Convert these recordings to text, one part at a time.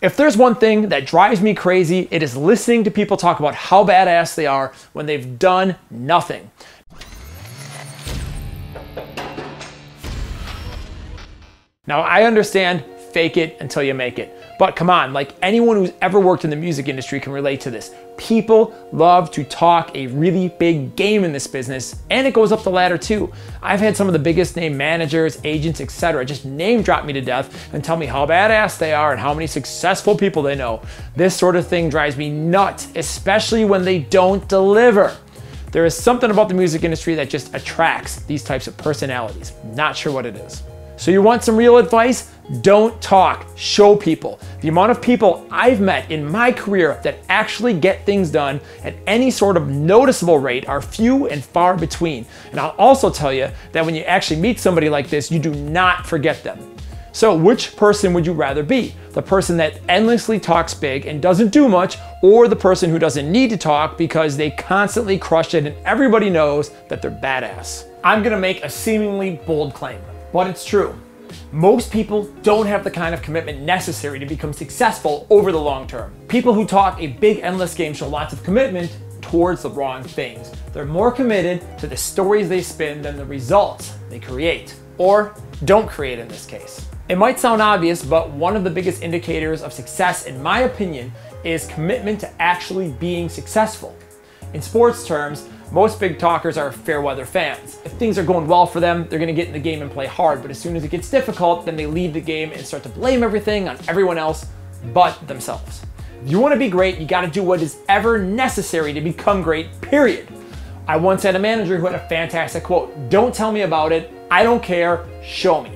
If there's one thing that drives me crazy, it is listening to people talk about how badass they are when they've done nothing. Now, I understand fake it until you make it. But come on, like anyone who's ever worked in the music industry can relate to this. People love to talk a really big game in this business, and it goes up the ladder too. I've had some of the biggest name managers, agents, etc. just name drop me to death and tell me how badass they are and how many successful people they know. This sort of thing drives me nuts, especially when they don't deliver. There is something about the music industry that just attracts these types of personalities. Not sure what it is. So you want some real advice? Don't talk, show people. The amount of people I've met in my career that actually get things done at any sort of noticeable rate are few and far between. And I'll also tell you that when you actually meet somebody like this, you do not forget them. So which person would you rather be? The person that endlessly talks big and doesn't do much, or the person who doesn't need to talk because they constantly crush it and everybody knows that they're badass? I'm gonna make a seemingly bold claim, but it's true. Most people don't have the kind of commitment necessary to become successful over the long term. People who talk a big endless game show lots of commitment towards the wrong things. They're more committed to the stories they spin than the results they create, or don't create in this case. It might sound obvious, but one of the biggest indicators of success, in my opinion, is commitment to actually being successful. In sports terms, most big talkers are fair weather fans. If things are going well for them, they're gonna get in the game and play hard, but as soon as it gets difficult, then they leave the game and start to blame everything on everyone else but themselves. If you wanna be great, you gotta do what is ever necessary to become great, period. I once had a manager who had a fantastic quote: "Don't tell me about it, I don't care, show me."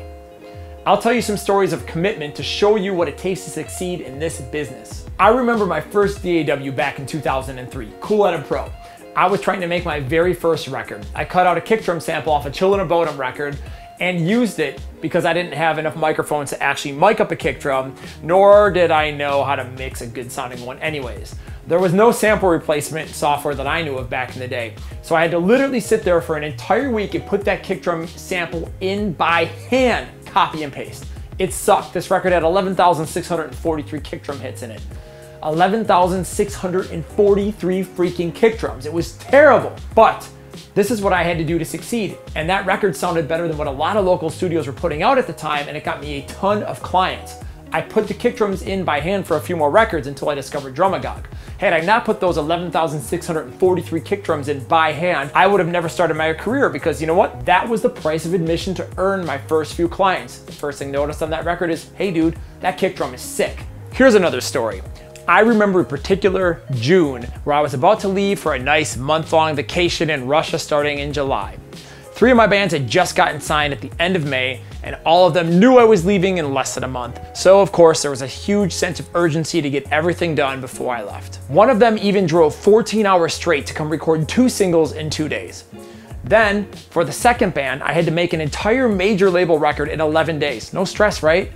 I'll tell you some stories of commitment to show you what it takes to succeed in this business. I remember my first DAW back in 2003, Cool at a Pro. I was trying to make my very first record. I cut out a kick drum sample off a Chillin' a Bodum record and used it because I didn't have enough microphones to actually mic up a kick drum, nor did I know how to mix a good sounding one anyways. There was no sample replacement software that I knew of back in the day. So I had to literally sit there for an entire week and put that kick drum sample in by hand, copy and paste. It sucked. This record had 11,643 kick drum hits in it. 11,643 freaking kick drums. It was terrible, but this is what I had to do to succeed. And that record sounded better than what a lot of local studios were putting out at the time, and it got me a ton of clients. I put the kick drums in by hand for a few more records until I discovered Drumagog. Had I not put those 11,643 kick drums in by hand, I would have never started my career, because you know what? That was the price of admission to earn my first few clients. The first thing noticed on that record is, hey dude, that kick drum is sick. Here's another story. I remember in particular June, where I was about to leave for a nice month-long vacation in Russia starting in July. 3 of my bands had just gotten signed at the end of May, and all of them knew I was leaving in less than a month. So of course, there was a huge sense of urgency to get everything done before I left. One of them even drove 14 hours straight to come record 2 singles in 2 days. Then, for the second band, I had to make an entire major label record in 11 days. No stress, right?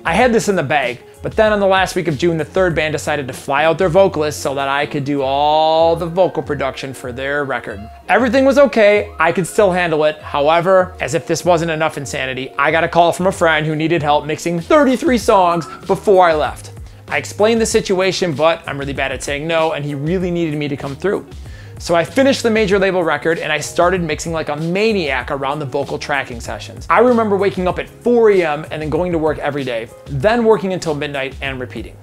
I had this in the bag, but then on the last week of June, the third band decided to fly out their vocalist so that I could do all the vocal production for their record. Everything was okay, I could still handle it. However, as if this wasn't enough insanity, I got a call from a friend who needed help mixing 33 songs before I left. I explained the situation, but I'm really bad at saying no, and he really needed me to come through. So I finished the major label record and I started mixing like a maniac around the vocal tracking sessions. I remember waking up at 4 AM and then going to work every day, then working until midnight and repeating.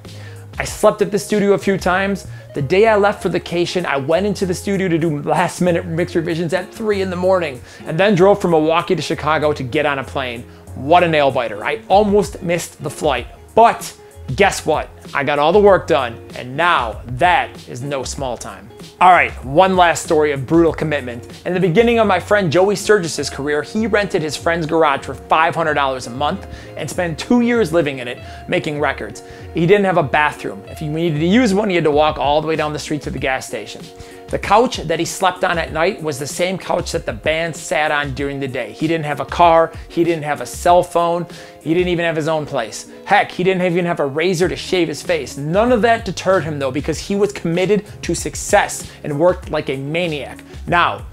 I slept at the studio a few times. The day I left for vacation, I went into the studio to do last minute mix revisions at 3 in the morning, and then drove from Milwaukee to Chicago to get on a plane. What a nail biter. I almost missed the flight, but guess what? I got all the work done, and now that is no small time. All right, one last story of brutal commitment. In the beginning of my friend Joey Sturgis' career, he rented his friend's garage for $500 a month and spent 2 years living in it, making records. He didn't have a bathroom. If he needed to use one, he had to walk all the way down the street to the gas station. The couch that he slept on at night was the same couch that the band sat on during the day. He didn't have a car, he didn't have a cell phone, he didn't even have his own place. Heck, he didn't even have a razor to shave his face. None of that deterred him though, because he was committed to success and worked like a maniac. Now,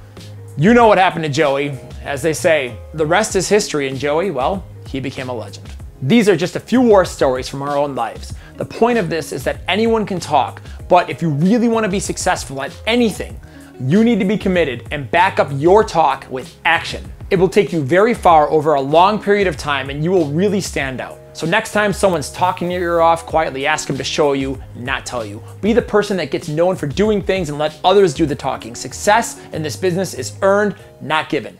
you know what happened to Joey. As they say, the rest is history, and Joey, well, he became a legend. These are just a few war stories from our own lives. The point of this is that anyone can talk, but if you really want to be successful at anything, you need to be committed and back up your talk with action. It will take you very far over a long period of time and you will really stand out. So next time someone's talking your ear off, quietly ask them to show you, not tell you. Be the person that gets known for doing things and let others do the talking. Success in this business is earned, not given.